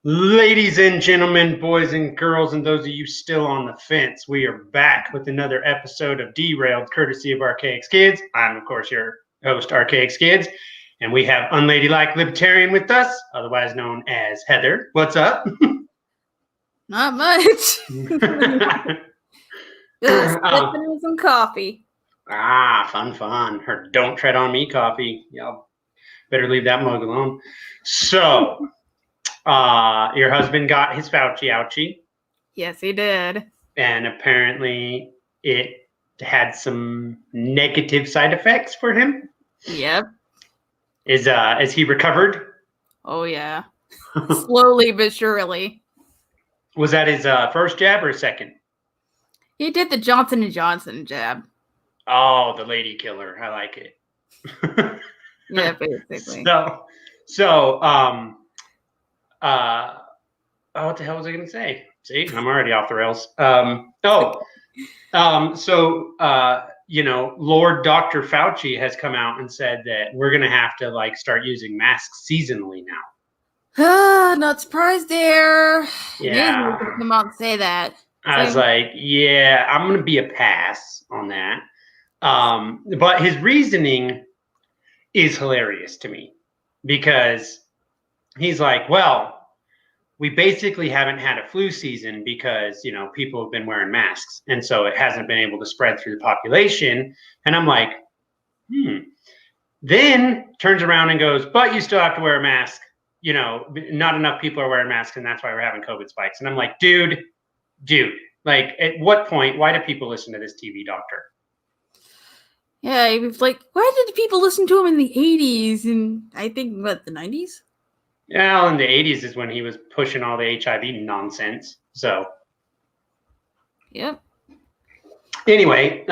Ladies and gentlemen, boys and girls, and those of you still on the fence, we are back with another episode of Derailed, courtesy of Arcaicskidz. I'm, of course, your host, Arcaicskidz, and we have Unladylike Libertarian with us, otherwise known as Heather. What's up? Not much. Just sipping with some coffee. Fun. Her don't tread on me coffee. Y'all better leave that mug alone. So... your husband got his Fauci ouchie. Yes, he did. And apparently it had some negative side effects for him. Yep. Is he recovered? Oh, yeah. Slowly but surely. Was that his first jab or second? He did the Johnson & Johnson jab. Oh, the lady killer. I like it. Yeah, basically. What the hell was I going to say? See, I'm already off the rails. Lord Dr. Fauci has come out and said that we're going to have to start using masks seasonally now. Not surprised there. Yeah. Come out and say that. I was like, yeah, I'm going to be a pass on that. But his reasoning is hilarious to me because he's like, well, we basically haven't had a flu season because, people have been wearing masks. And so it hasn't been able to spread through the population. And I'm like, Then turns around and goes, but you still have to wear a mask. Not enough people are wearing masks, and that's why we're having COVID spikes. And I'm like, dude, at what point, why do people listen to this TV doctor? Yeah, he was like, why did people listen to him in the 80s and I think, the 90s? Yeah, well, in the 80s is when he was pushing all the HIV nonsense. So, yep. Anyway,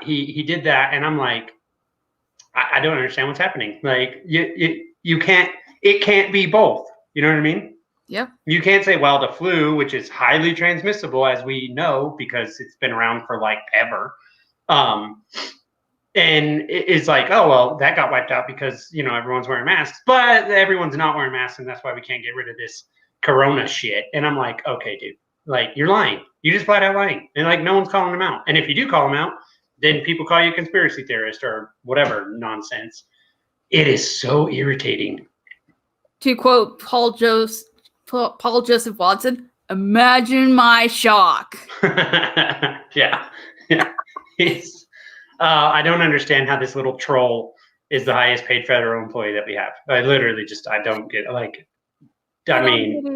he did that, and I'm like, I don't understand what's happening. Like, you can't. It can't be both. You know what I mean? Yep. You can't say, well, the flu, which is highly transmissible, as we know because it's been around for ever. And it's like, oh, well, that got wiped out because, everyone's wearing masks, but everyone's not wearing masks. And that's why we can't get rid of this corona shit. And I'm like, okay, dude, you're lying. You just flat out lying. And no one's calling them out. And if you do call them out, then people call you a conspiracy theorist or whatever nonsense. It is so irritating. To quote Paul Joseph Watson, imagine my shock. Yeah. I don't understand how this little troll is the highest paid federal employee that we have. I literally I don't get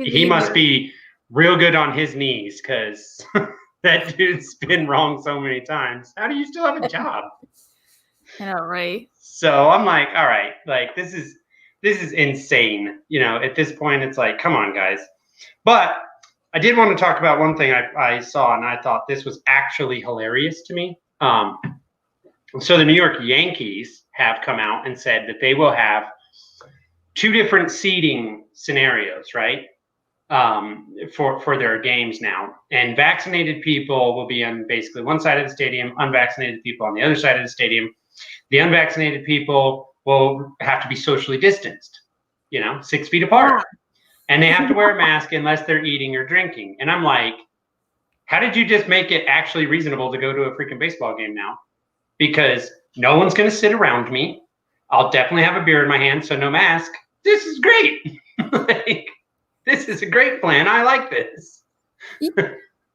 he must be real good on his knees because that dude's been wrong so many times. How do you still have a job? I know, right? So I'm like, all right, this is insane. At this point, it's like, come on, guys. But I did want to talk about one thing I saw, and I thought this was actually hilarious to me. So the New York Yankees have come out and said that they will have two different seating scenarios, right? For their games now. And vaccinated people will be on basically one side of the stadium, unvaccinated people on the other side of the stadium. The unvaccinated people will have to be socially distanced, 6 feet apart. And they have to wear a mask unless they're eating or drinking. And I'm like, how did you just make it actually reasonable to go to a freaking baseball game now? Because no one's going to sit around me. I'll definitely have a beer in my hand, so no mask. This is great. This is a great plan. I like this.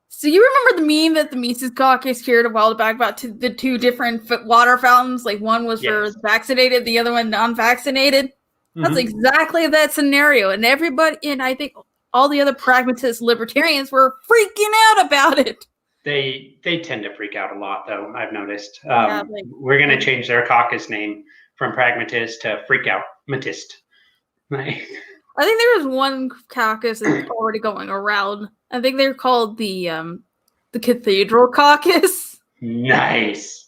So you remember the meme that the Mises Caucus shared a while back about the two different water fountains? One was for vaccinated, the other one non-vaccinated. Mm-hmm. That's exactly that scenario. And everybody, and I think all the other pragmatist libertarians were freaking out about it. They tend to freak out a lot, though, I've noticed. We're going to change their caucus name from pragmatist to freak out matist. I think there was one caucus that's already going around. I think they're called the Cathedral Caucus. Nice.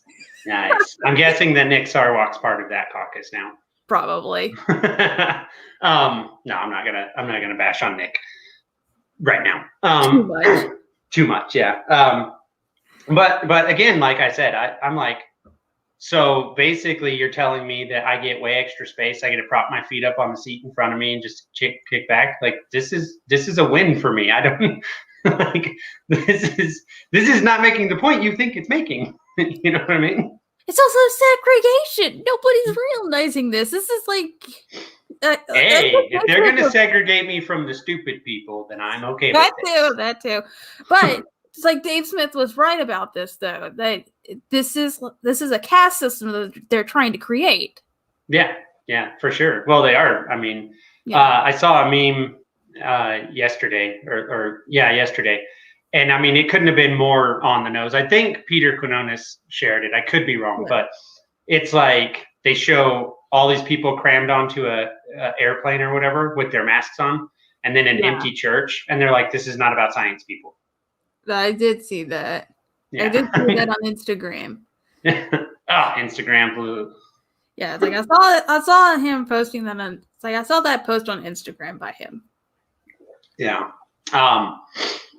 I'm guessing that Nick Sarwark's part of that caucus now. Probably. No, I'm not gonna bash on Nick right now. Too much, yeah. But again, like I said, I'm like, So basically, you're telling me that I get way extra space. I get to prop my feet up on the seat in front of me and just kick back. Like this is a win for me. I don't like this is not making the point you think it's making. You know what I mean? It's also segregation. Nobody's realizing this. This is like hey, if they're gonna segregate me from the stupid people, then I'm okay with it. That too. But it's like Dave Smith was right about this, though. That this is a caste system that they're trying to create. Yeah, for sure. Well, they are. I mean, I saw a meme yesterday, yesterday, and I mean, it couldn't have been more on the nose. I think Peter Quinones shared it. I could be wrong, but it's like they show all these people crammed onto a airplane or whatever with their masks on, and then an empty church, and they're like, "This is not about science, people." I did see that. Yeah. I did see that on Instagram. Instagram blue. Yeah, it's like I saw him posting that on. It's like I saw that post on Instagram by him. Yeah.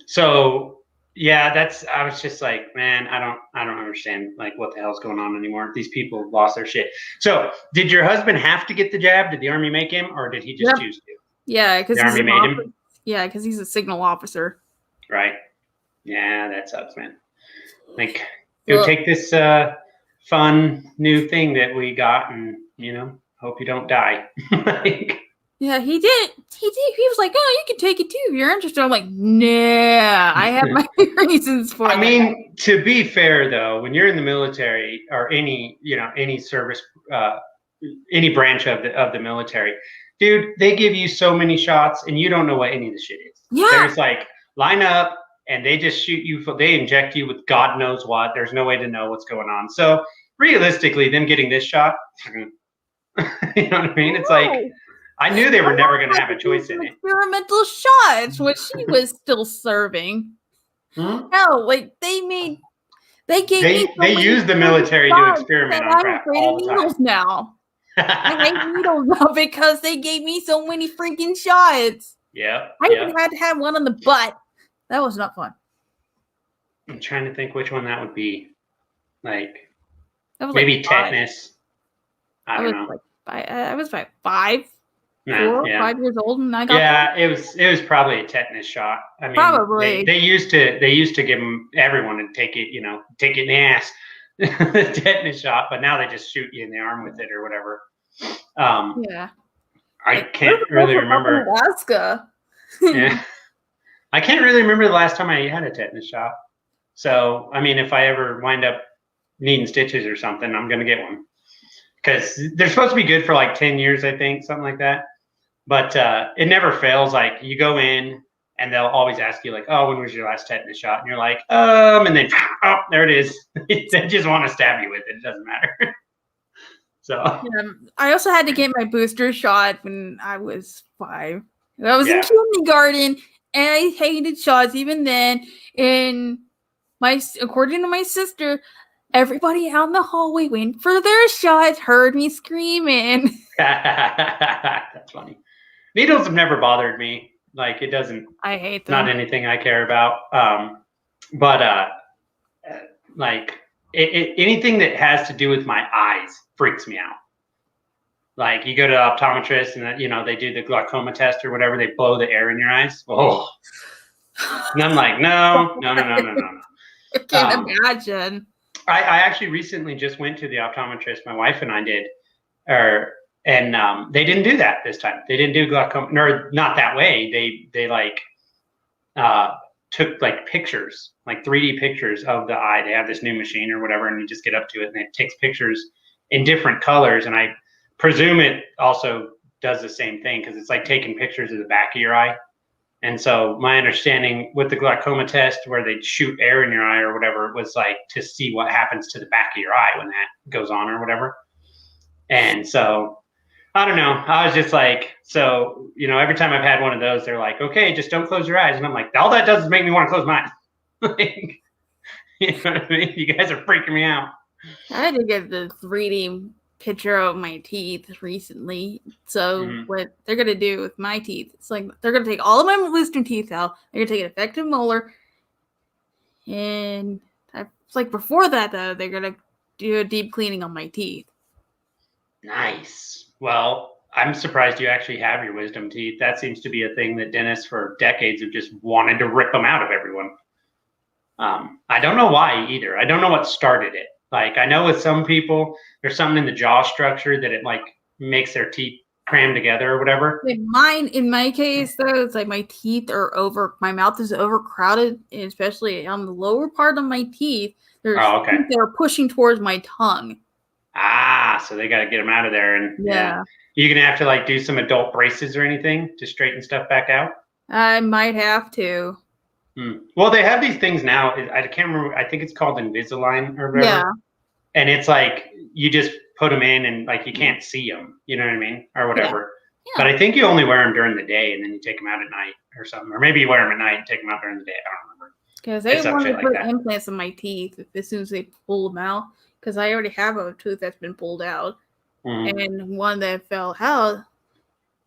So yeah, I was just like, man, I don't understand like what the hell's going on anymore. These people lost their shit. So did your husband have to get the jab? Did the Army make him, or did he just choose to? Yeah, because the Army made him. Yeah, because he's a signal officer. Right. Yeah, that sucks, man. Like, go take this fun new thing that we got, and hope you don't die. Yeah, he did. He was like, "Oh, you can take it too if you're interested." I'm like, "Nah, I have my reasons for it." I mean, to be fair though, when you're in the military or any service, any branch of the military, dude, they give you so many shots, and you don't know what any of the shit is. Yeah, there's like line up. And they just shoot you. They inject you with God knows what. There's no way to know what's going on. So realistically, them getting this shot, you know what I mean? It's like I knew they were never going to have a choice in it. Experimental shots, which she was still serving. No, like they used the military to experiment on crap all the time. Now I hate needles now because they gave me so many freaking shots. Yeah, I even had to have one on the butt. That was not fun. I'm trying to think which one that would be. Like, maybe like tetanus. I don't know. I was like 5 years old, and I got. Yeah, it was probably a tetanus shot. I mean, probably they used to give everyone to take it, take it in the ass, the tetanus shot. But now they just shoot you in the arm with it or whatever. Yeah. I can't really remember. Alaska. Yeah. I can't really remember the last time I had a tetanus shot. So, I mean, if I ever wind up needing stitches or something, I'm going to get one. Because they're supposed to be good for like 10 years, I think, something like that. But it never fails. Like, you go in, and they'll always ask you, like, oh, when was your last tetanus shot? And you're like, and then, oh, there it is. They just want to stab you with it. It doesn't matter. So. Yeah, I also had to get my booster shot when I was 5. I was in kindergarten. And I hated shots even then. And according to my sister, everybody out in the hallway went for their shots, heard me screaming. That's funny. Needles have never bothered me. Like, it doesn't. I hate them. Not anything I care about. But like anything that has to do with my eyes freaks me out. Like, you go to an optometrist and, they do the glaucoma test or whatever. They blow the air in your eyes. Oh. And I'm like, no. I can't imagine. I actually recently just went to the optometrist. My wife and I did. And they didn't do that this time. They didn't do glaucoma. No, not that way. They took like pictures, like 3D pictures of the eye. They have this new machine or whatever, and you just get up to it and it takes pictures in different colors. And I presume it also does the same thing because it's like taking pictures of the back of your eye. And so my understanding with the glaucoma test where they shoot air in your eye or whatever was like to see what happens to the back of your eye when that goes on or whatever. And so I don't know. I was just like, so, every time I've had one of those, they're like, okay, just don't close your eyes. And I'm like, all that does is make me want to close mine. Like, you know what I mean? You guys are freaking me out. I had to get the 3D picture of my teeth recently. So what they're gonna do with my teeth, it's like they're gonna take all of my wisdom teeth out. They're gonna take an effective molar, and it's like before that though, they're gonna do a deep cleaning on my teeth. Nice. Well, I'm surprised you actually have your wisdom teeth. That seems to be a thing that dentists for decades have just wanted to rip them out of everyone. I don't know why either. I don't know what started it. Like, I know with some people, there's something in the jaw structure that it like makes their teeth cram together or whatever. In my case, though, it's like my teeth are my mouth is overcrowded, and especially on the lower part of my teeth, there's teeth that are pushing towards my tongue. So they got to get them out of there. And yeah. You're going to have to like do some adult braces or anything to straighten stuff back out? I might have to. Well, they have these things now. I can't remember. I think it's called Invisalign or whatever. Yeah. And it's like you just put them in and like you can't see them. You know what I mean? Or whatever. Yeah. But I think you only wear them during the day and then you take them out at night or something. Or maybe you wear them at night and take them out during the day. I don't remember. Because they wanted to put implants in my teeth as soon as they pull them out. Because I already have a tooth that's been pulled out. And one that fell out.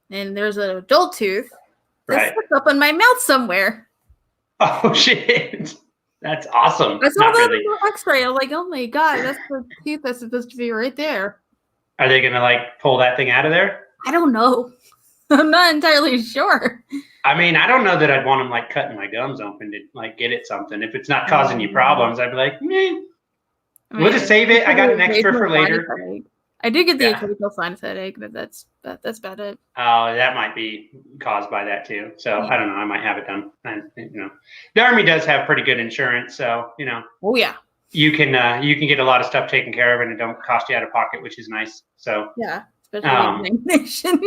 And there's an adult tooth that's stuck up in my mouth somewhere. Oh, shit. That's awesome. I saw that in the x-ray. I was like, oh my God, that's the tooth that's supposed to be right there. Are they going to like pull that thing out of there? I don't know. I'm not entirely sure. I mean, I don't know that I'd want them like cutting my gums open to like get at something. If it's not causing you problems, I'd be like, we'll just save it. I got an extra for later. I do get the occasional sinus headache, but that's about it. Oh, that might be caused by that too. So I don't know. I might have it done. And the Army does have pretty good insurance, so Oh yeah. You can get a lot of stuff taken care of, and it don't cost you out of pocket, which is nice. So yeah, especially examination.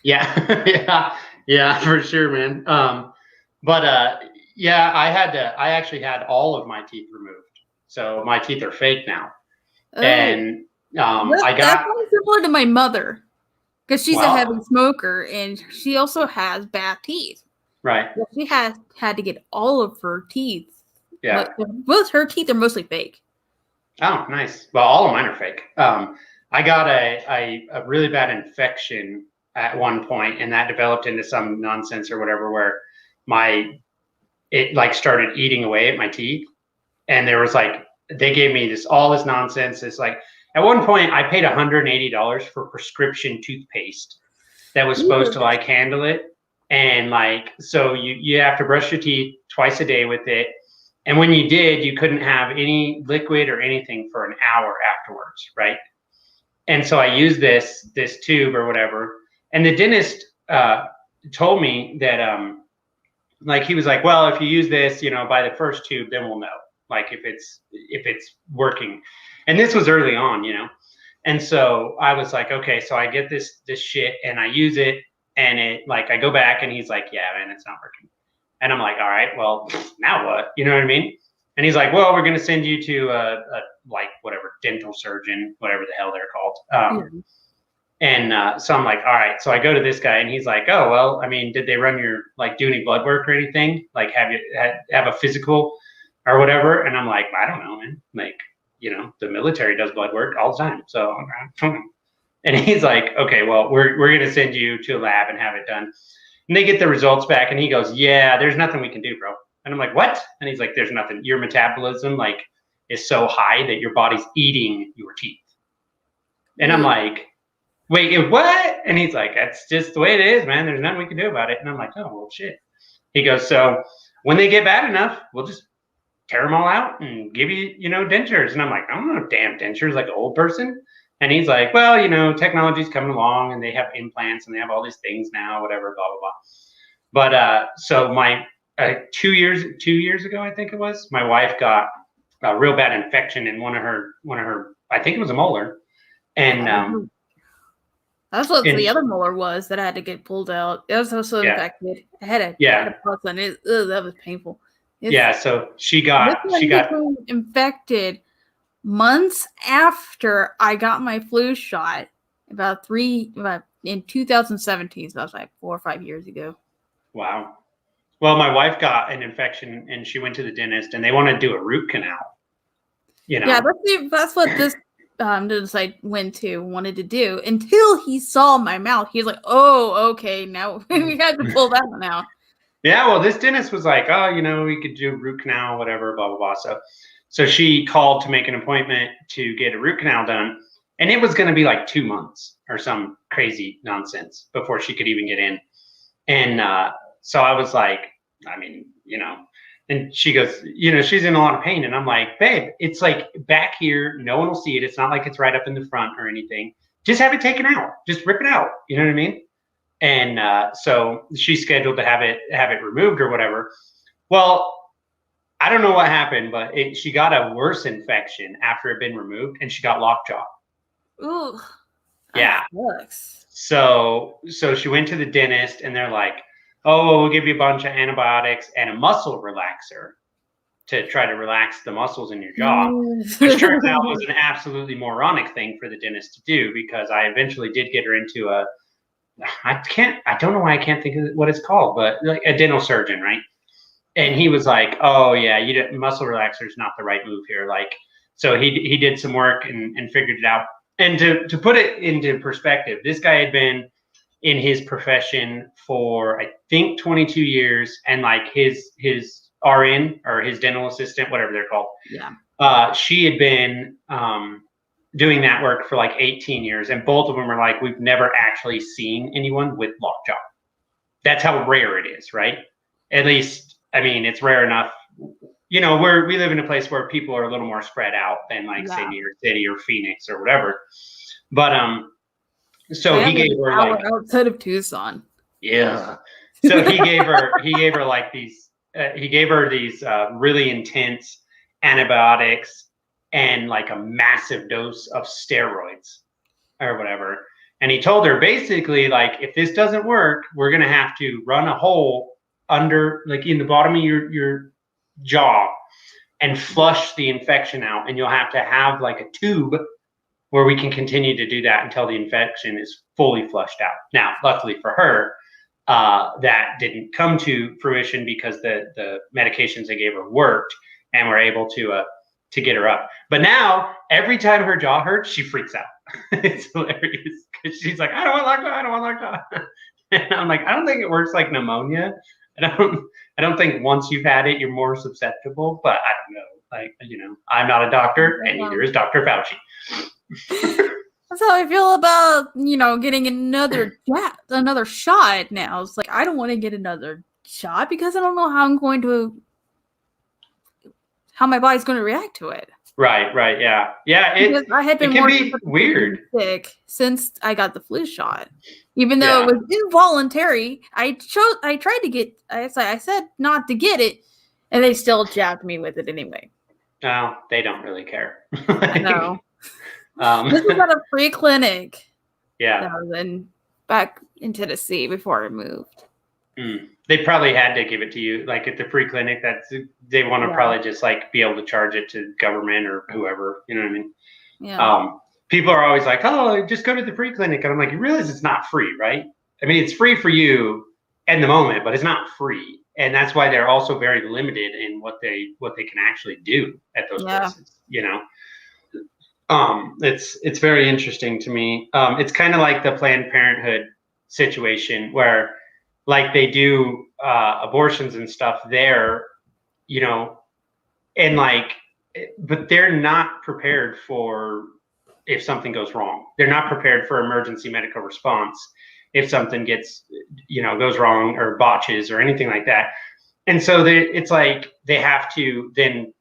yeah, for sure, man. I actually had all of my teeth removed, so my teeth are fake now, and. That's similar to my mother because she's a heavy smoker and she also has bad teeth. Right. Well, she had to get all of her teeth. Yeah. Both her teeth are mostly fake. Oh, nice. Well, all of mine are fake. I got a really bad infection at one point, and that developed into some nonsense or whatever where it like started eating away at my teeth, and there was like they gave me all this nonsense. It's like. At one point, I paid $180 for prescription toothpaste that was supposed to like handle it. And like, so you have to brush your teeth twice a day with it. And when you did, you couldn't have any liquid or anything for an hour afterwards. Right. And so I used this tube or whatever. And the dentist told me that like he was like, well, if you use this, by the first tube, then we'll know like if it's working. And this was early on, and so I was like, okay, so I get this shit and I use it, and it like I go back and he's like, yeah, man, it's not working, and I'm like, all right, well, now what? You know what I mean? And he's like, well, we're gonna send you to a like whatever dental surgeon, whatever the hell they're called. And so I'm like, all right, so I go to this guy and he's like, oh, well, I mean, did they run your like do any blood work or anything? Like, have you have a physical or whatever? And I'm like, I don't know, man, like. The military does blood work all the time. So, and he's like, okay, well, we're going to send you to a lab and have it done. And they get the results back and he goes, yeah, there's nothing we can do, bro. And I'm like, what? And he's like, there's nothing. Your metabolism like is so high that your body's eating your teeth. And I'm like, wait, what? And he's like, that's just the way it is, man. There's nothing we can do about it. And I'm like, oh, well, shit. He goes, so when they get bad enough, we'll just tear them all out and give you, dentures. And I'm like, I don't know damn dentures like an old person. And he's like, well, technology's coming along and they have implants and they have all these things now, whatever, blah, blah, blah. But so my 2 years ago, I think it was, my wife got a real bad infection in one of her, I think it was a molar. And that's what the other molar was that I had to get pulled out. It was also infected. I had a pus on it. Ugh, that was painful. So she got infected months after I got my flu shot about in 2017. So that was like 4 or 5 years ago. Wow. Well, my wife got an infection and she went to the dentist and they want to do a root canal. Yeah, that's what this dentist I wanted to do until he saw my mouth. He was like, oh, okay, now we had to pull that one out. Yeah, well, this dentist was like, oh, we could do root canal, whatever, blah, blah, blah. So she called to make an appointment to get a root canal done. And it was going to be like 2 months or some crazy nonsense before she could even get in. And so I was like, I mean, and she goes, she's in a lot of pain. And I'm like, babe, it's like back here. No one will see it. It's not like it's right up in the front or anything. Just have it taken out. Just rip it out. You know what I mean? And so she's scheduled to have it removed or whatever. Well, I don't know what happened, but she got a worse infection after it had been removed, and she got lockjaw. Ooh. Yeah. Sucks. So she went to the dentist, and they're like, oh, we'll give you a bunch of antibiotics and a muscle relaxer to try to relax the muscles in your jaw, which turns out was an absolutely moronic thing for the dentist to do, because I eventually did get her into I don't know why I can't think of what it's called, but like a dental surgeon, right? And he was like, oh yeah, muscle relaxer is not the right move here. Like, so he did some work and figured it out. And to put it into perspective, this guy had been in his profession for, I think, 22 years, and like his RN, or his dental assistant, whatever they're called. Yeah. She had been doing that work for like 18 years, and both of them are like, we've never actually seen anyone with lockjaw. That's how rare it is, right? At least, I mean, it's rare enough. We live in a place where people are a little more spread out than like say New York City or Phoenix or whatever. But so he gave her like outside of Tucson. Yeah. So he gave her like these really intense antibiotics and like a massive dose of steroids or whatever. And he told her basically, like, if this doesn't work, we're gonna have to run a hole under, like, in the bottom of your jaw and flush the infection out, and you'll have to have like a tube where we can continue to do that until the infection is fully flushed out. Now, luckily for her, that didn't come to fruition because the medications they gave her worked, and were able to get her up. But now, every time her jaw hurts, she freaks out. It's hilarious, because she's like, I don't want lockjaw, I don't want lockjaw. And I'm like, I don't think it works like pneumonia. I don't think once you've had it, you're more susceptible, but I don't know. Like, I'm not a doctor, and neither is Dr. Fauci. That's how I feel about, getting another shot now. It's like, I don't want to get another shot because I don't know how my body's going to react to it. Right, yeah. Yeah, I had been weird sick since I got the flu shot. Even though it was involuntary, I tried to get, I said not to get it, and they still jabbed me with it anyway. No, they don't really care. I know. This was at a free clinic. Yeah. That was back in Tennessee before I moved. They probably had to give it to you, like at the free clinic. They want to probably just like be able to charge it to government or whoever. You know what I mean? Yeah. People are always like, "Oh, just go to the free clinic," and I'm like, you realize it's not free, right? I mean, it's free for you in the moment, but it's not free, and that's why they're also very limited in what they can actually do at those places. It's very interesting to me. It's kind of like the Planned Parenthood situation where, like, they do abortions and stuff there, and like, but they're not prepared for if something goes wrong. They're not prepared for emergency medical response if something gets, goes wrong or botches or anything like that. And so it's like they have to then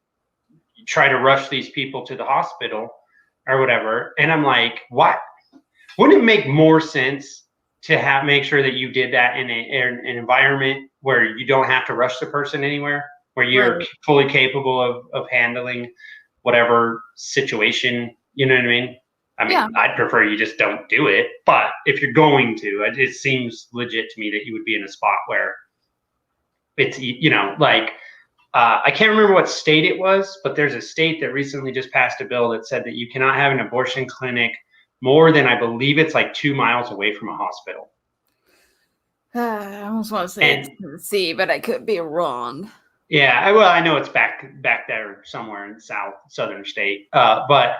try to rush these people to the hospital or whatever. And I'm like, what? Wouldn't it make more sense to make sure that you did that in an environment where you don't have to rush the person anywhere, where you're fully capable of handling whatever situation, you know what I mean? I mean, I'd prefer you just don't do it, but if you're going to, it seems legit to me that you would be in a spot where it's, I can't remember what state it was, but there's a state that recently just passed a bill that said that you cannot have an abortion clinic more than, I believe it's like 2 miles away from a hospital. I almost want to say it's Tennessee, but I could be wrong. Yeah, I know it's back there somewhere in southern state, but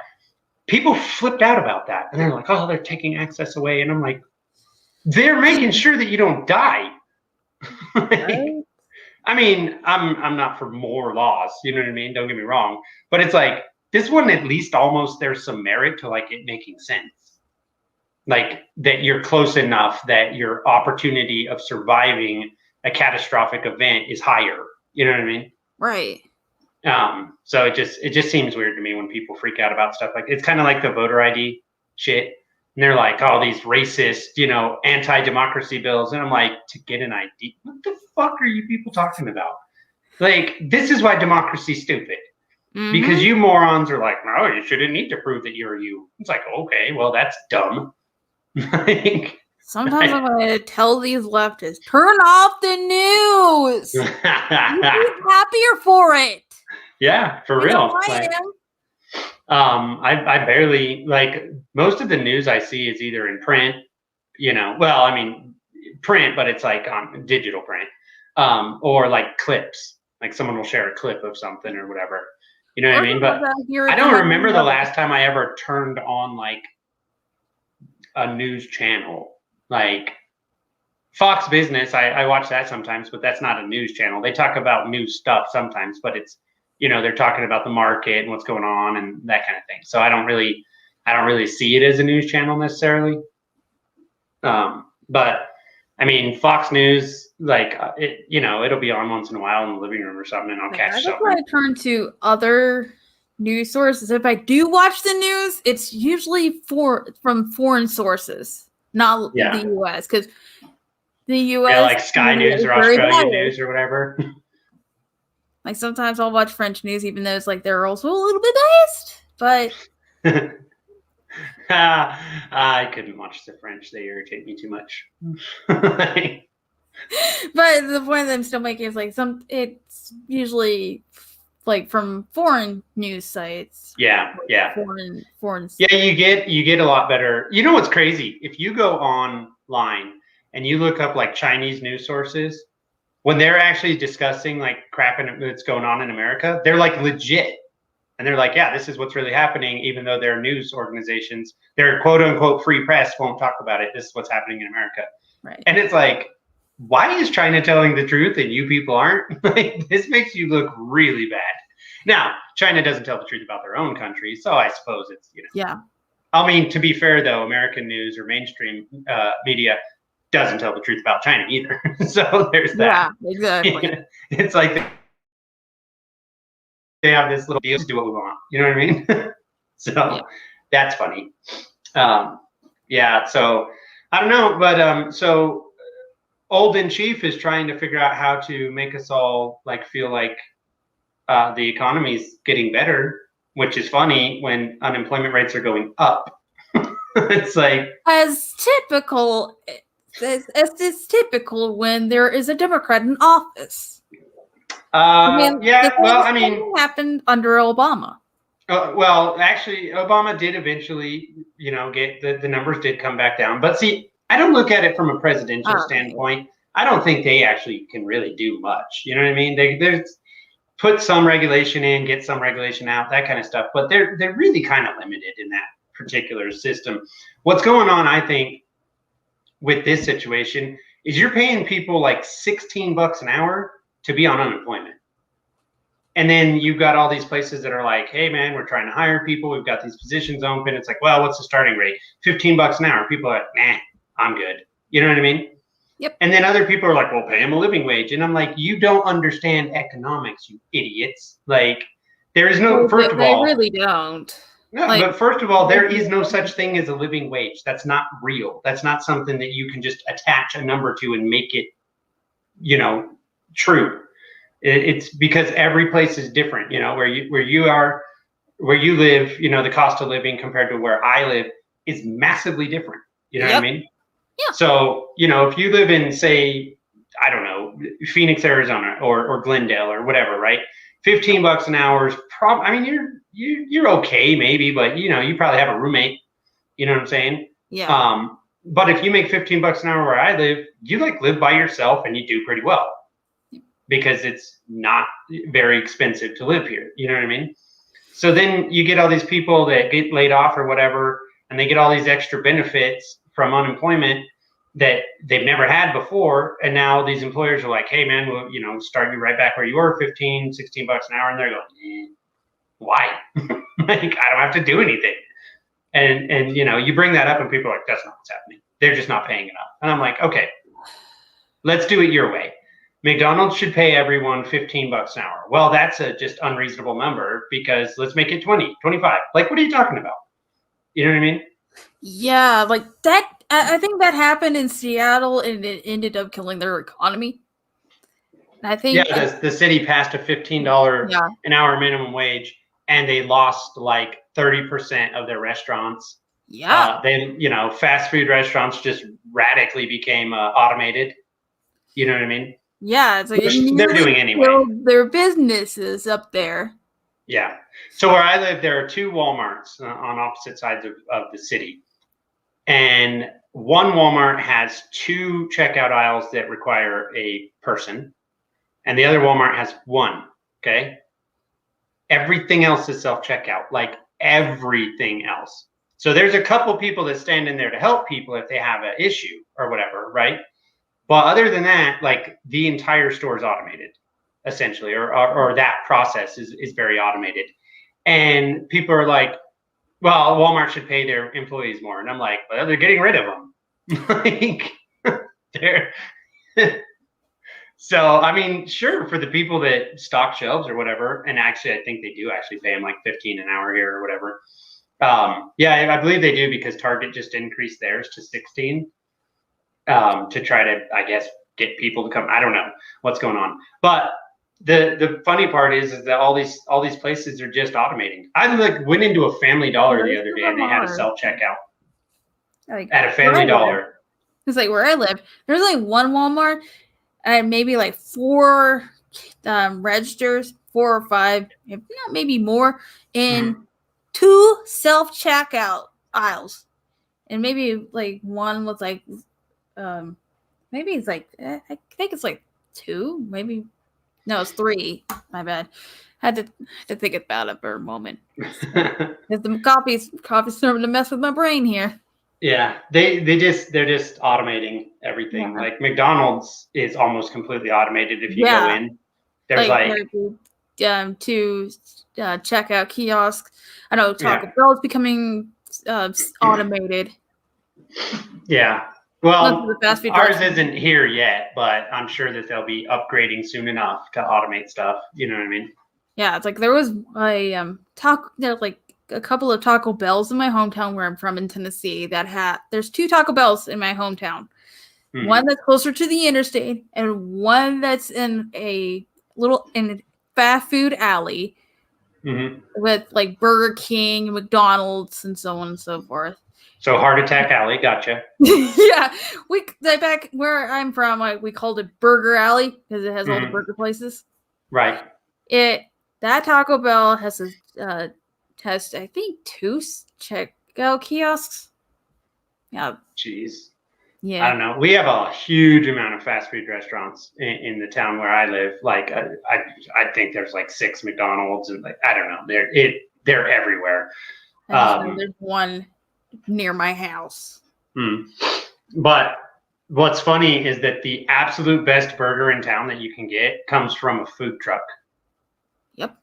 people flipped out about that, and they're like, "Oh, they're taking access away," and I'm like, "They're making sure that you don't die." I mean, I'm not for more laws, you know what I mean? Don't get me wrong. But it's like this one at least almost there's some merit to like it making sense. Like that you're close enough that your opportunity of surviving a catastrophic event is higher. You know what I mean? Right. So it just seems weird to me when people freak out about stuff like it's kind of like the voter ID shit. And they're like, oh, these racist, anti-democracy bills. And I'm like, to get an ID? What the fuck are you people talking about? Like, this is why democracy's stupid. Mm-hmm. Because you morons are like, no, you shouldn't need to prove that you're you. It's like, okay, well, that's dumb. Sometimes I'm going to tell these leftists, turn off the news. You'd be happier for it. Yeah, for real. I barely like most of the news I see is either in print, well, I mean print, but it's like on digital print, or like clips, like someone will share a clip of something or whatever, you know what I mean? But I don't remember the last time I ever turned on like a news channel, like Fox Business. I watch that sometimes, but that's not a news channel. They talk about news stuff sometimes, but it's, they're talking about the market and what's going on and that kind of thing. So I don't really see it as a news channel necessarily. But I mean, Fox News, like it'll be on once in a while in the living room or something, and I'll catch something. I turn to other news sources. If I do watch the news, it's usually from foreign sources, not the U.S. Because the U.S. like Sky News or Australian News or whatever. Like sometimes I'll watch French news, even though it's like they're also a little bit biased. But I couldn't watch the French; they irritate me too much. But the point that I'm still making is like it's usually like from foreign news sites. Yeah. Foreign. Yeah, you get a lot better. You know what's crazy? If you go online and you look up like Chinese news sources, when they're actually discussing like crap that's going on in America, they're like legit. And they're like, yeah, this is what's really happening, even though they're news organizations. Their quote unquote free press won't talk about it. This is what's happening in America. Right. And it's like, why is China telling the truth and you people aren't? Like, this makes you look really bad. Now, China doesn't tell the truth about their own country, so I suppose it's, Yeah. I mean, to be fair, though, American news or mainstream media doesn't tell the truth about China either. So there's that. Yeah, exactly. It's like they have this little deal to do what we want. You know what I mean? So that's funny. So I don't know, but so Old in Chief is trying to figure out how to make us all like feel like the economy's getting better, which is funny when unemployment rates are going up. It's like as typical. As is typical when there is a Democrat in office. Happened under Obama. Well, actually, Obama did eventually, get the numbers did come back down. But see, I don't look at it from a presidential standpoint. I don't think they actually can really do much. You know what I mean? They put some regulation in, get some regulation out, that kind of stuff. But they're really kind of limited in that particular system. What's going on, I think, with this situation is you're paying people like $16 an hour to be on unemployment. And then you've got all these places that are like, hey man, we're trying to hire people. We've got these positions open. It's like, well, what's the starting rate? $15 an hour. People are like, nah, I'm good. You know what I mean? Yep. And then other people are like, well, pay them a living wage. And I'm like, you don't understand economics, you idiots. Like, there is no, first of all. They really don't. No, but first of all, there is no such thing as a living wage. That's not real. That's not something that you can just attach a number to and make it, true. It's because every place is different. Where you live, the cost of living compared to where I live is massively different. You know what I mean? Yeah. So, if you live in, say, I don't know, Phoenix, Arizona, or Glendale or whatever, right? $15 an hour is you're okay maybe, but you probably have a roommate. You know what I'm saying? Yeah. But if you make $15 an hour where I live, you like live by yourself and you do pretty well because it's not very expensive to live here. You know what I mean? So then you get all these people that get laid off or whatever, and they get all these extra benefits from unemployment that they've never had before. And now these employers are like, hey man, we'll, start you right back where you were, 15, 16 bucks an hour. And they're going, why? Like, I don't have to do anything. And you bring that up and people are like, that's not what's happening. They're just not paying enough. And I'm like, okay, let's do it your way. McDonald's should pay everyone 15 bucks an hour. Well, that's a just unreasonable number because let's make it 20, 25. Like, what are you talking about? You know what I mean? Yeah, like that. I think that happened in Seattle and it ended up killing their economy. I think the city passed a $15 an hour minimum wage and they lost like 30% of their restaurants. Yeah. Fast food restaurants just radically became automated. You know what I mean? Yeah, it's like they're doing anyway. Their businesses up there. Yeah. So where I live, there are 2 Walmarts on opposite sides of the city. And one Walmart has 2 checkout aisles that require a person. And the other Walmart has 1. Okay. Everything else is self-checkout, like everything else. So there's a couple people that stand in there to help people if they have an issue or whatever, right? But other than that, like the entire store is automated, essentially, or that process is very automated. And people are like, well, Walmart should pay their employees more. And I'm like, well, they're getting rid of them. Like, they're so, I mean, sure, for the people that stock shelves or whatever, and actually, I think they do actually pay them like 15 an hour here or whatever. Yeah, I believe they do because Target just increased theirs to 16 to try to, I guess, get people to come. I don't know what's going on, but the funny part is that all these places are just automating. I went into a Family Dollar the other day and they had a self checkout at a Family Dollar. It's like where I live. There's like one Walmart and maybe like 4 registers, 4 or 5, if not maybe more, in 2 self checkout aisles, and maybe like one was like maybe it's like I think it's like 2, maybe no, it's 3. My bad. Had to think about it for a moment. The coffee's starting to mess with my brain here. Yeah, they're just automating everything. Yeah. Like McDonald's is almost completely automated. If you go in, there's like 2 checkout kiosks. I know Taco Bell is becoming automated. Yeah. Well, ours isn't here yet, but I'm sure that they'll be upgrading soon enough to automate stuff. You know what I mean? Yeah, it's like there was there's like a couple of Taco Bells in my hometown where I'm from in Tennessee there's 2 Taco Bells in my hometown. Mm-hmm. One that's closer to the interstate and one that's in a fast food alley with like Burger King, McDonald's, and so on and so forth. So Heart Attack Alley, gotcha. Yeah, back where I'm from, we called it Burger Alley because it has all the burger places. Right. That Taco Bell has I think 2 checkout kiosks. Yeah. Jeez. Yeah. I don't know. We have a huge amount of fast food restaurants in the town where I live. Like I think there's like 6 McDonald's and like I don't know. They're everywhere. There's one near my house. But what's funny is that the absolute best burger in town that you can get comes from a food truck. Yep.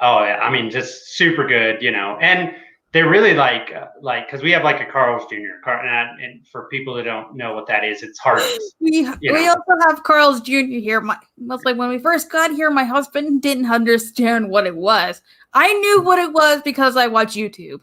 Oh yeah, I mean just super good, and they're really like because we have like a Carl's Jr. And for people that don't know what that is, it's Hardee's. We also have Carl's Jr. here. Like when we first got here, my husband didn't understand what it was. I knew what it was because I watch YouTube.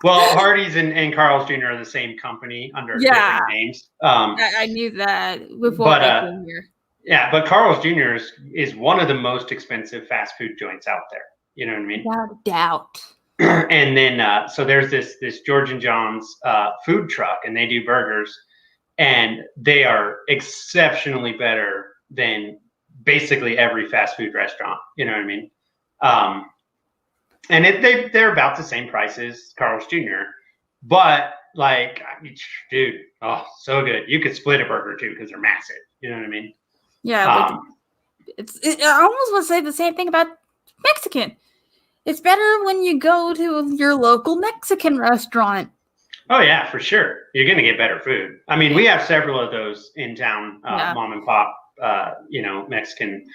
Well, Hardee's and Carl's Jr. are the same company under different names. I knew that before I came here. Yeah, but Carl's Jr. is one of the most expensive fast food joints out there. You know what I mean? Without doubt. And then, so there's this George and John's food truck, and they do burgers, and they are exceptionally better than basically every fast food restaurant. You know what I mean? And they're about the same price as Carl's Jr. But like, dude, oh, so good. You could split a burger too because they're massive. You know what I mean? Yeah, I almost want to say the same thing about Mexican. It's better when you go to your local Mexican restaurant. Oh yeah, for sure. You're gonna get better food. I mean, we have several of those in town, mom and pop, Mexican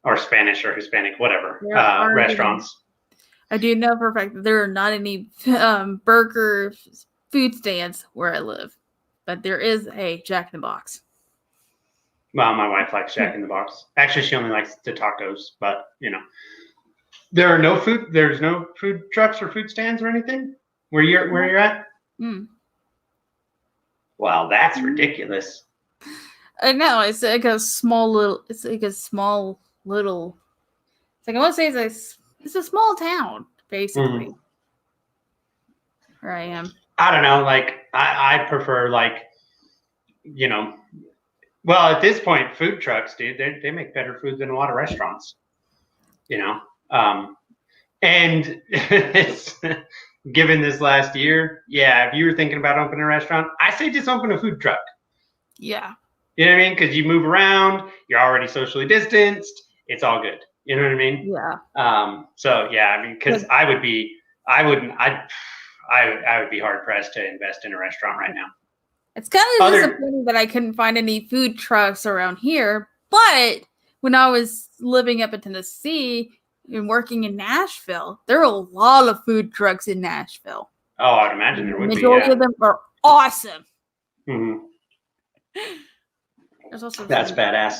or Spanish or Hispanic, whatever, restaurants. I do know for a fact that there are not any burger food stands where I live, but there is a Jack in the Box. Well, my wife likes Jack in the Box. Actually, she only likes the tacos, but there's no food trucks or food stands or anything where you're at. Mm. Wow, that's ridiculous. I know. It's like a small little. It's like I want to say it's a small town basically. Where I am. I don't know. Like I prefer well, at this point, food trucks, dude, they make better food than a lot of restaurants. And it's given this last year, yeah, if you were thinking about opening a restaurant, I say just open a food truck. Yeah. You know what I mean? Because you move around, you're already socially distanced, it's all good. You know what I mean? Yeah. So yeah, I mean, because I would be hard pressed to invest in a restaurant right now. It's kind of disappointing that I couldn't find any food trucks around here, but when I was living up in Tennessee and working in Nashville, there are a lot of food trucks in Nashville. Oh, I'd imagine there would be. The majority of them are awesome. Mm-hmm. There's also That's badass.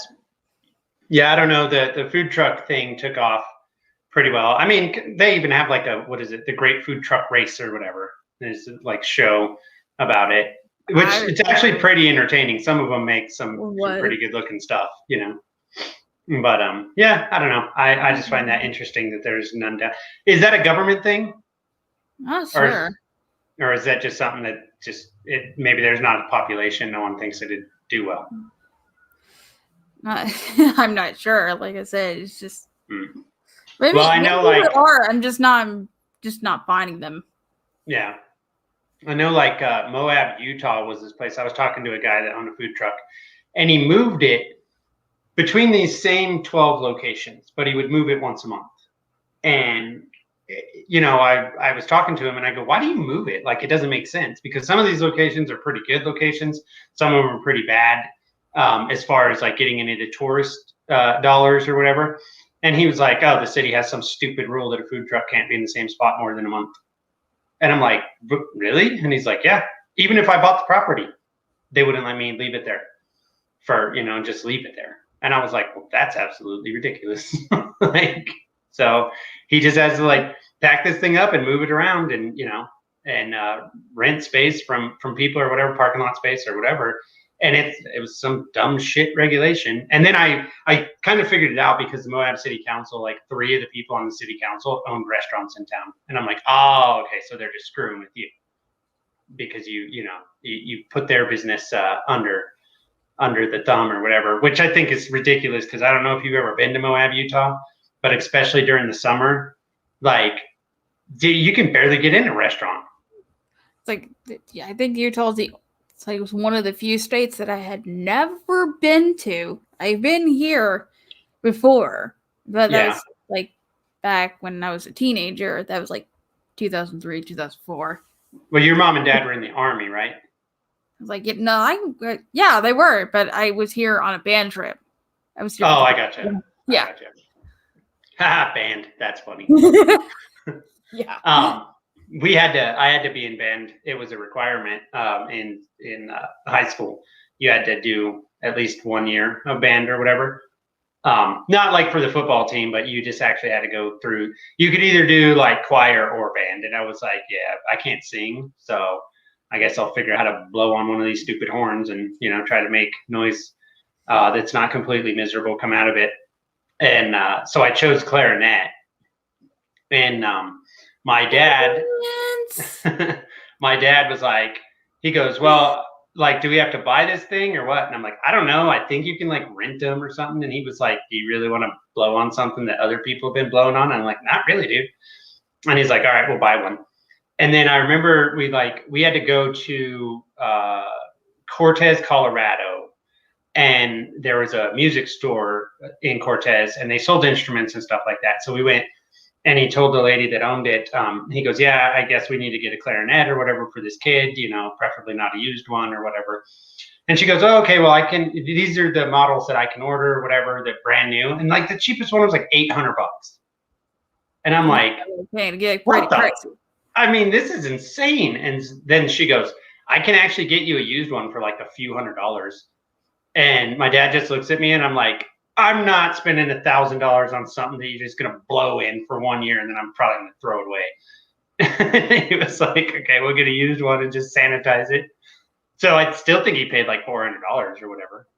Yeah, I don't know. The food truck thing took off pretty well. I mean, they even have like the Great Food Truck Race or whatever. There's like show about it, which it's actually pretty entertaining. Some of them make some pretty good looking stuff, But yeah, I don't know. I just find that interesting that there's none down. Is that a government thing? Not sure. Or is that just something that maybe there's not a population, no one thinks it'd do well? I'm not sure. Like I said, it's just. Maybe, well, I know, like there are. I'm just not finding them. Yeah, I know. Like Moab, Utah was this place. I was talking to a guy that owned a food truck, and he moved it between these same 12 locations, but he would move it once a month. And I was talking to him, and I go, "Why do you move it? Like, it doesn't make sense because some of these locations are pretty good locations, some of them are pretty bad." As far as like getting into the tourist dollars or whatever. And he was like, oh, the city has some stupid rule that a food truck can't be in the same spot more than a month. And I'm like, really? And he's like, yeah, even if I bought the property, they wouldn't let me leave it there for, just leave it there. And I was like, well, that's absolutely ridiculous. So he just has to like pack this thing up and move it around and, rent space from people or whatever, parking lot space or whatever. And it was some dumb shit regulation. And then I kind of figured it out because the Moab City Council, like 3 of the people on the city council owned restaurants in town. And I'm like, oh, okay, so they're just screwing with you because you put their business under the thumb or whatever, which I think is ridiculous because I don't know if you've ever been to Moab, Utah, but especially during the summer, like you can barely get in a restaurant. It's like, yeah, I think Utah's it was one of the few states that I had never been to. I've been here before, but that was like back when I was a teenager. That was like 2003, 2004. Well, your mom and dad were in the Army, right? I was like, yeah, they were, but I was here on a band trip. I was here. Oh, I gotcha. Yeah. Haha, band. That's funny. Yeah. I had to be in band. It was a requirement in high school. You had to do at least 1 year of band or whatever. Not like for the football team, but you just actually had to go through. You could either do like choir or band. And I was like, yeah, I can't sing. So I guess I'll figure out how to blow on one of these stupid horns and, try to make noise that's not completely miserable come out of it. And so I chose clarinet. And my dad was like, he goes, well, like, do we have to buy this thing or what? And I'm like, I don't know. I think you can like rent them or something. And he was like, do you really want to blow on something that other people have been blowing on? And I'm like, not really, dude. And he's like, all right, we'll buy one. And then I remember we had to go to Cortez, Colorado. And there was a music store in Cortez and they sold instruments and stuff like that. So we went and he told the lady that owned it, he goes, yeah, I guess we need to get a clarinet or whatever for this kid, preferably not a used one or whatever. And she goes, oh, okay, well, these are the models that I can order or whatever, that brand new. And like the cheapest one was like $800. And I'm like, what the? I mean, this is insane. And then she goes, I can actually get you a used one for like a few $100s. And my dad just looks at me and I'm like, I'm not spending $1,000 on something that you're just going to blow in for 1 year and then I'm probably going to throw it away. He was like, okay, we'll get a used one and just sanitize it. So I still think he paid like $400 or whatever.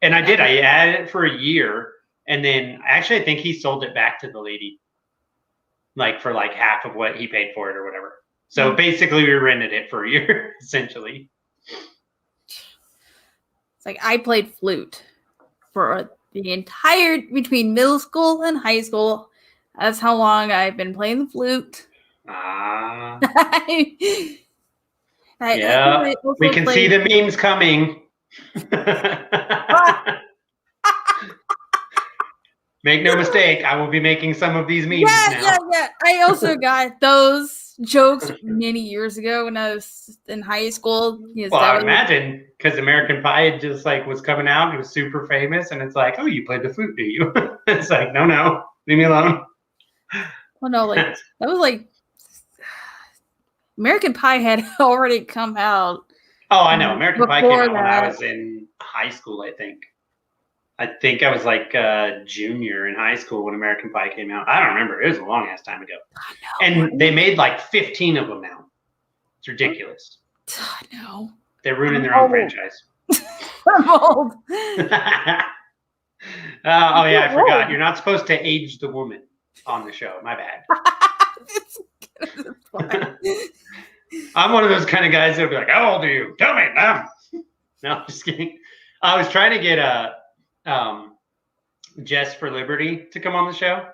And I did. I had it for a year. And then actually I think he sold it back to the lady for like half of what he paid for it or whatever. So basically we rented it for a year, essentially. It's like I played flute for the entire between middle school and high school. That's how long I've been playing the flute. Yeah, we can see the memes coming. Make no mistake, I will be making some of these memes now. Yeah. I also got those jokes many years ago when I was in high school. Well, I would imagine, because American Pie just was coming out. It was super famous, and it's like, oh, you played the flute, do you? It's like, no, leave me alone. Well, no, that was American Pie had already come out. Oh, I know. American Pie came out when I was in high school, I think. I think I was like a junior in high school when American Pie came out. I don't remember. It was a long ass time ago. And they made like 15 of them now. It's ridiculous. No. They're ruining their own franchise. I'm old. Oh, yeah, I forgot. You're not supposed to age the woman on the show. My bad. I'm one of those kind of guys that'll be like, how old are you? Tell me. No, I'm just kidding. I was trying to get Jess for Liberty to come on the show.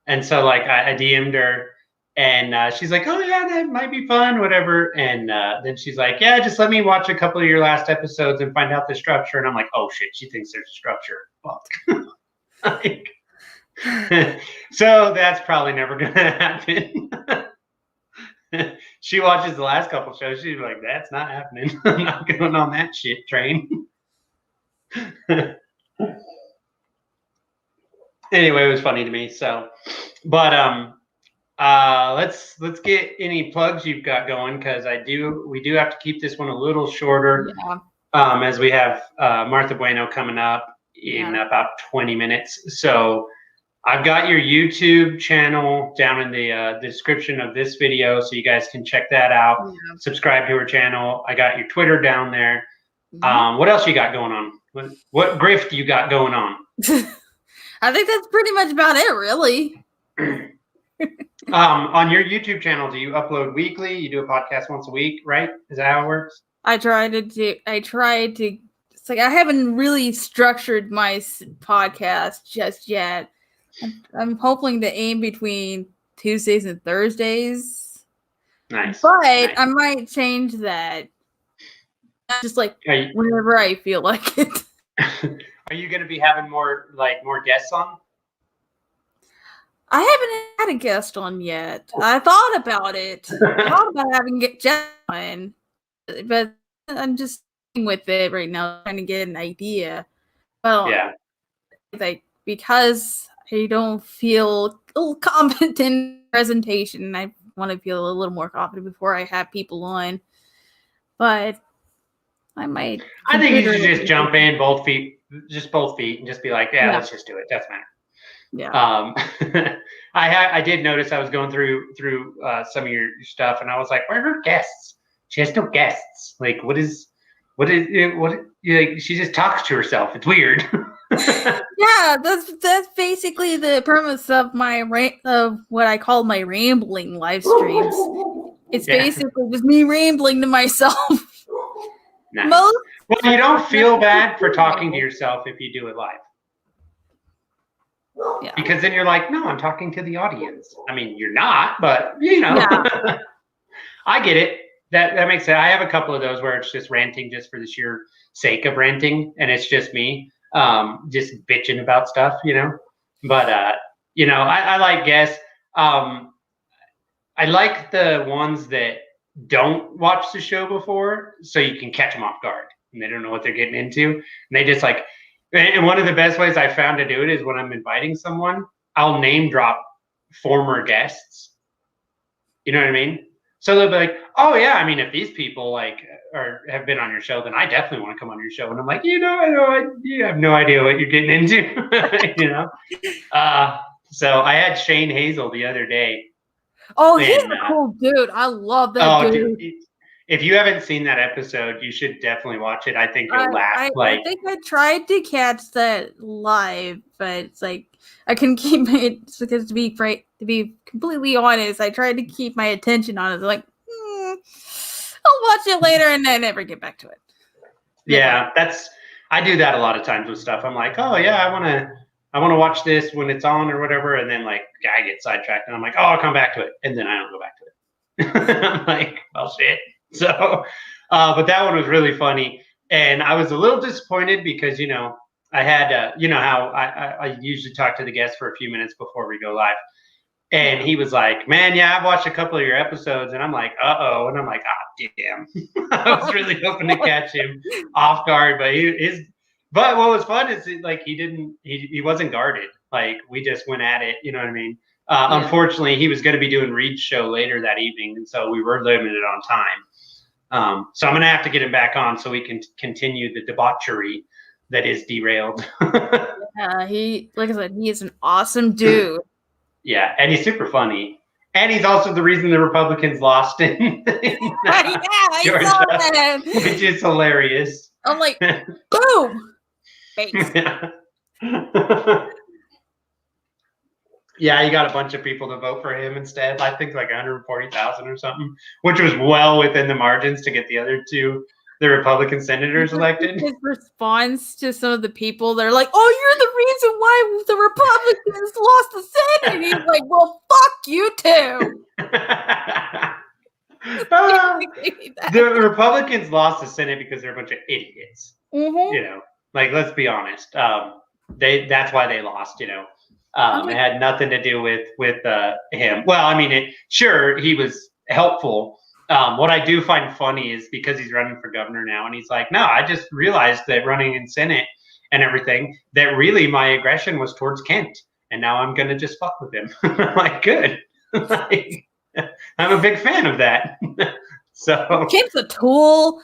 And so I DM'd her and she's like, oh yeah, that might be fun, whatever. And then she's like, yeah, just let me watch a couple of your last episodes and find out the structure. And I'm like, oh shit, she thinks there's a structure. Fuck. So that's probably never going to happen. She watches the last couple shows. She's like, that's not happening. I'm not going on that shit train. Anyway, it was funny to me. So, but let's get any plugs you've got going, because we do have to keep this one a little shorter. Yeah. As we have Martha Bueno coming up in about 20 minutes. So I've got your YouTube channel down in the description of this video, so you guys can check that out. Yeah. Subscribe to her channel. I got your Twitter down there. Mm-hmm. What else you got going on? What grift you got going on? I think that's pretty much about it, really. On your YouTube channel, do you upload weekly? You do a podcast once a week, right? Is that how it works? I tried to. It's like I haven't really structured my podcast just yet. I'm hoping to aim between Tuesdays and Thursdays. Nice. But I might change that. Just whenever I feel like it. Are you going to be having more guests on? I haven't had a guest on yet. I thought about it. I thought about having Jeff on, but I'm just with it right now, trying to get an idea. Well, yeah, because I don't feel a little confident in presentation. I want to feel a little more confident before I have people on. But I might. I think you should just jump in both feet, and just be like, yeah. Let's just do it. Doesn't matter. Yeah. I did notice I was going through some of your stuff, and I was like, where are her guests? She has no guests. Like, what is she just talks to herself. It's weird. Yeah, that's basically the premise of of what I call my rambling live streams. It's basically just me rambling to myself. Nice. Well, you don't feel bad for talking to yourself if you do it live. Yeah. Because then you're like, no, I'm talking to the audience. I mean, you're not, but Yeah. I get it. That makes sense. I have a couple of those where it's just ranting just for the sheer sake of ranting, and it's just me just bitching about stuff, But I like guests. I like the ones that don't watch the show before, so you can catch them off guard and they don't know what they're getting into. And they just like, and one of the best ways I found to do it is when I'm inviting someone, I'll name drop former guests. You know what I mean? So they'll be like, "Oh yeah, I mean, if these people like have been on your show, then I definitely want to come on your show." And I'm like, you have no idea what you're getting into, So I had Shane Hazel the other day. Oh, he's a cool dude. I love that dude. If you haven't seen that episode, you should definitely watch it. I think you'll laugh. I think I tried to catch that live, but it's like I couldn't keep my because to be completely honest, I tried to keep my attention on it. Like, I'll watch it later, and I never get back to it. Yeah, I do that a lot of times with stuff. I'm like, oh yeah, I want to watch this when it's on or whatever, and then like I get sidetracked, and I'm like, oh, I'll come back to it, and then I don't go back to it. I'm like, well, shit. So, but that one was really funny, and I was a little disappointed because I had how I usually talk to the guests for a few minutes before we go live, and he was like, man, yeah, I've watched a couple of your episodes, and I'm like, uh-oh, and I'm like, ah, damn. I was really hoping to catch him off guard, but but what was fun is like he wasn't guarded. Like we just went at it, you know what I mean? Unfortunately, he was going to be doing Reed's show later that evening, and so we were limited on time. So I'm going to have to get him back on so we can continue the debauchery that is Derailed. Yeah, like I said, he is an awesome dude. Yeah, and he's super funny. And he's also the reason the Republicans lost in Georgia, saw that. Which is hilarious. I'm like, boom! Yeah, he got a bunch of people to vote for him instead. I think like 140,000 or something, which was well within the margins to get the other two, the Republican senators elected. His response to some of the people, they're like, "Oh, you're the reason why the Republicans lost the Senate." And he's like, "Well, fuck you too." The Republicans lost the Senate because they're a bunch of idiots. Mm-hmm. Like let's be honest. That's why they lost. It had nothing to do with him. Well, I mean, sure he was helpful. What I do find funny is because he's running for governor now, and he's like, no, I just realized that running in Senate and everything, that really my aggression was towards Kent, and now I'm gonna just fuck with him. Like, good. Like, I'm a big fan of that. So Kent's a tool.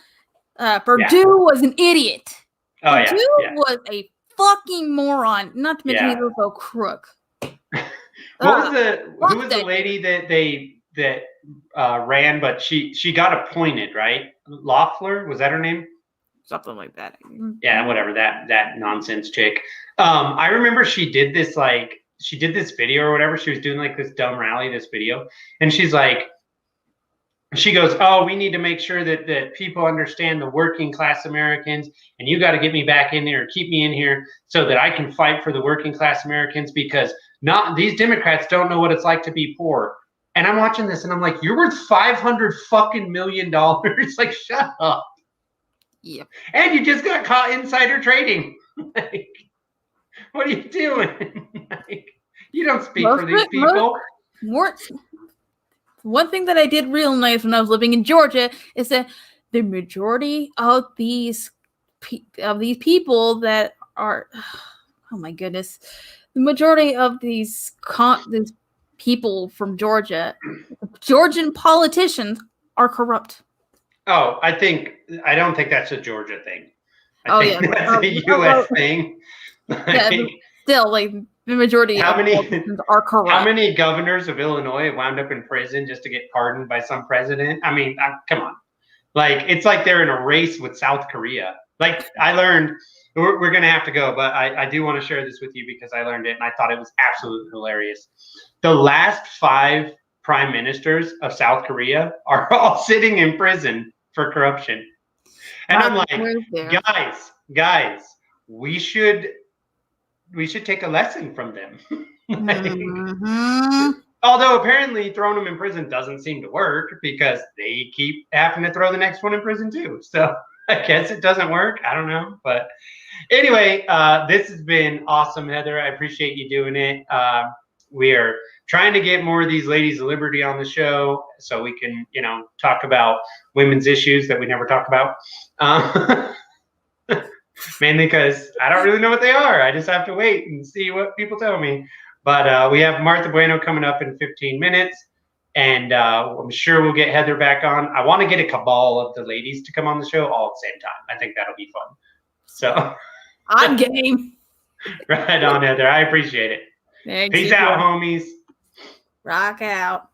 Purdue was an idiot. Oh, Purdue was a fucking moron. Not to mention he was a crook. Who was the lady that ran, but she got appointed, right? Loeffler, was that her name? Something like that. Yeah, whatever, that nonsense chick. I remember she did this video or whatever. She was doing like this dumb rally, this video, and she's like, she goes, oh, we need to make sure that people understand the working class Americans, and you got to get me back in there, keep me in here so that I can fight for the working class Americans, because these Democrats don't know what it's like to be poor. And I'm watching this and I'm like, you're worth $500 fucking million. Like, shut up. Yep. And you just got caught insider trading. Like, what are you doing? Like, you don't speak for these people. One thing that I did realize when I was living in Georgia is that the majority of these people that are, oh my goodness, the majority of these people from Georgia, Georgian politicians, are corrupt. Oh, I don't think that's a Georgia thing. I think that's a U.S. thing. Yeah, still, like, the majority of politicians are corrupt. How many governors of Illinois wound up in prison just to get pardoned by some president? I mean, come on. Like, it's like they're in a race with South Korea. Like, I learned, we're going to have to go, but I do want to share this with you because I learned it and I thought it was absolutely hilarious. The last 5 prime ministers of South Korea are all sitting in prison for corruption. And I'm like, guys, we should take a lesson from them. Although apparently throwing them in prison doesn't seem to work because they keep having to throw the next one in prison too. So I guess it doesn't work. I don't know. But anyway, this has been awesome, Heather. I appreciate you doing it. We are trying to get more of these ladies of liberty on the show so we can, talk about women's issues that we never talk about. Mainly because I don't really know what they are. I just have to wait and see what people tell me. But we have Martha Bueno coming up in 15 minutes. And I'm sure we'll get Heather back on. I want to get a cabal of the ladies to come on the show all at the same time. I think that'll be fun. So I'm game. Right on, Heather. I appreciate it. Thanks, Peace out, homies. Rock out.